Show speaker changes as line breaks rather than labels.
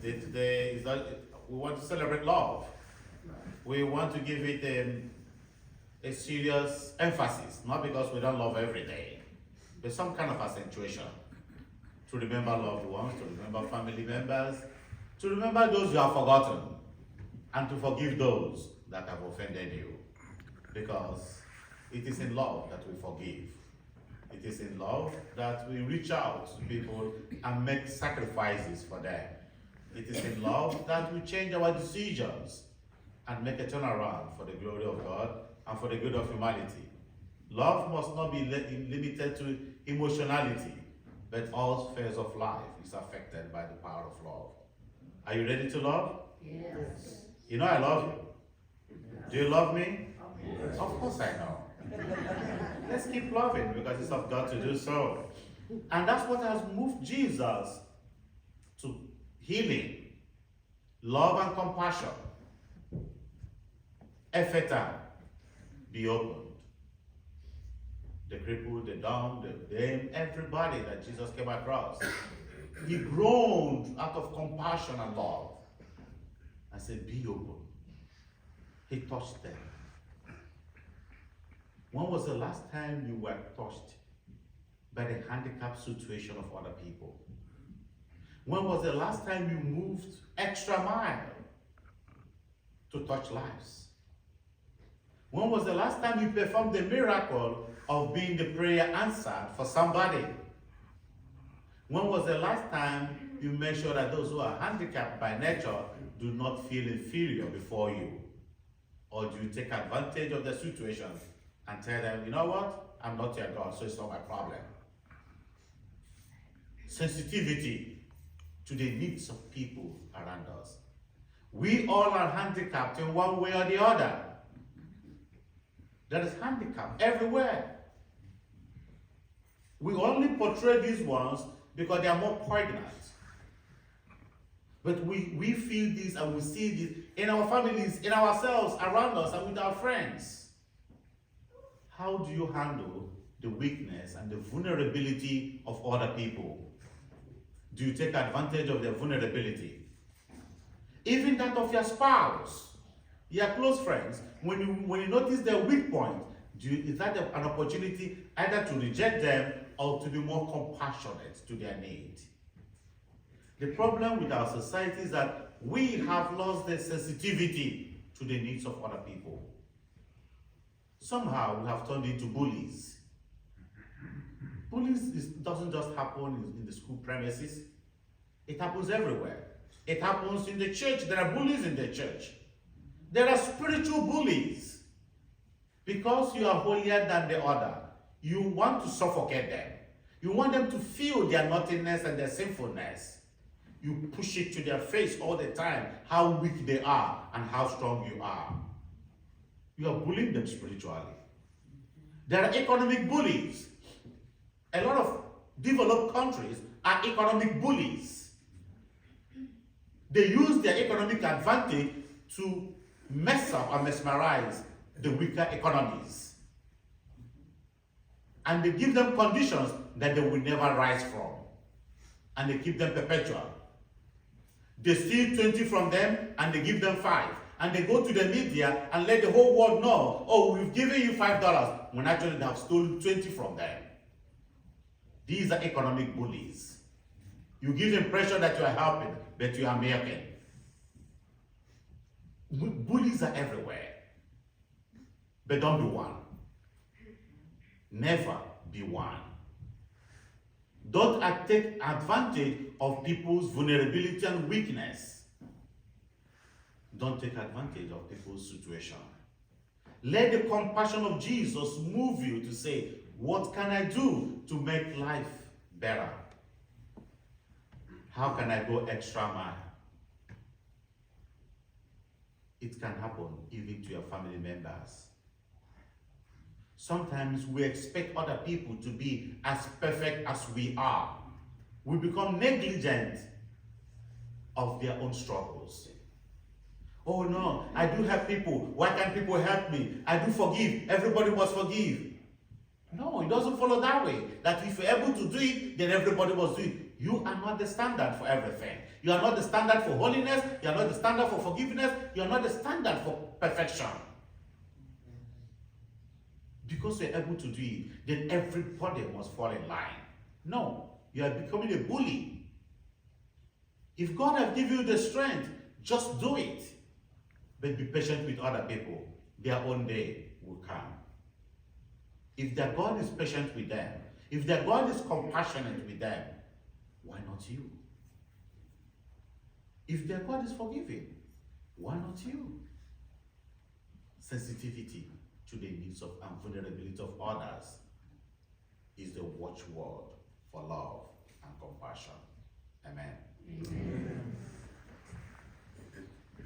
Today is not, we want to celebrate love. We want to give it a serious emphasis, not because we don't love every day, but some kind of accentuation. To remember loved ones, to remember family members, to remember those you have forgotten, and to forgive those that have offended you. Because it is in love that we forgive. It is in love that we reach out to people and make sacrifices for them. It is in love that we change our decisions and make a turnaround for the glory of God and for the good of humanity. Love must not be limited to emotionality, but all spheres of life is affected by the power of love. Are you ready to love?
Yes.
You know I love you. Do you love me? Yes. Of course I know. Let's keep loving because it's of God to do so. And that's what has moved Jesus to healing, love and compassion. Ephata, be opened. The crippled, the dumb, the lame, everybody that Jesus came across. He groaned out of compassion and love and said, be open. He touched them. When was the last time you were touched by the handicapped situation of other people? When was the last time you moved extra mile to touch lives? When was the last time you performed the miracle of being the prayer answered for somebody? When was the last time you made sure that those who are handicapped by nature do not feel inferior before you? Or do you take advantage of the situation and tell them, you know what, I'm not your God, so it's not my problem? Sensitivity to the needs of people around us. We all are handicapped in one way or the other. There is handicap everywhere. We only portray these ones because they are more poignant. But we feel this and we see this in our families, in ourselves, around us, and with our friends. How do you handle the weakness and the vulnerability of other people? Do you take advantage of their vulnerability? Even that of your spouse, your close friends, when you notice their weak point, is that an opportunity either to reject them or to be more compassionate to their need? The problem with our society is that we have lost the sensitivity to the needs of other people. Somehow we have turned into bullies. Bullies doesn't just happen in the school premises. It happens everywhere. It happens in the church. There are bullies in the church. There are spiritual bullies. Because you are holier than the other, you want to suffocate them. You want them to feel their nothingness and their sinfulness. You push it to their face all the time, how weak they are and how strong you are. You are bullying them spiritually. There are economic bullies. A lot of developed countries are economic bullies. They use their economic advantage to mess up and mesmerize the weaker economies. And they give them conditions that they will never rise from. And they keep them perpetual. They steal 20 from them and they give them 5. And they go to the media and let the whole world know, oh, we've given you $5, when actually they have stolen 20 from them. These are economic bullies. You give the impression that you are helping, but you are milking. Bullies are everywhere. But don't be one. Never be one. Don't take advantage of people's vulnerability and weakness. Don't take advantage of people's situation. Let the compassion of Jesus move you to say, what can I do to make life better? How can I go extra mile? It can happen even to your family members. Sometimes we expect other people to be as perfect as we are. We become negligent of their own struggles. Oh no, I do help people. Why can't people help me? I do forgive. Everybody must forgive. No, it doesn't follow that way. That if you're able to do it, then everybody must do it. You are not the standard for everything. You are not the standard for holiness. You are not the standard for forgiveness. You are not the standard for perfection. Because you're able to do it, then everybody must fall in line. No, you are becoming a bully. If God has given you the strength, just do it. But be patient with other people. Their own day will come. If their God is patient with them, if their God is compassionate with them, why not you? If their God is forgiving, why not you? Sensitivity to the needs of and vulnerability of others is the watchword for love and compassion. Amen.
Amen.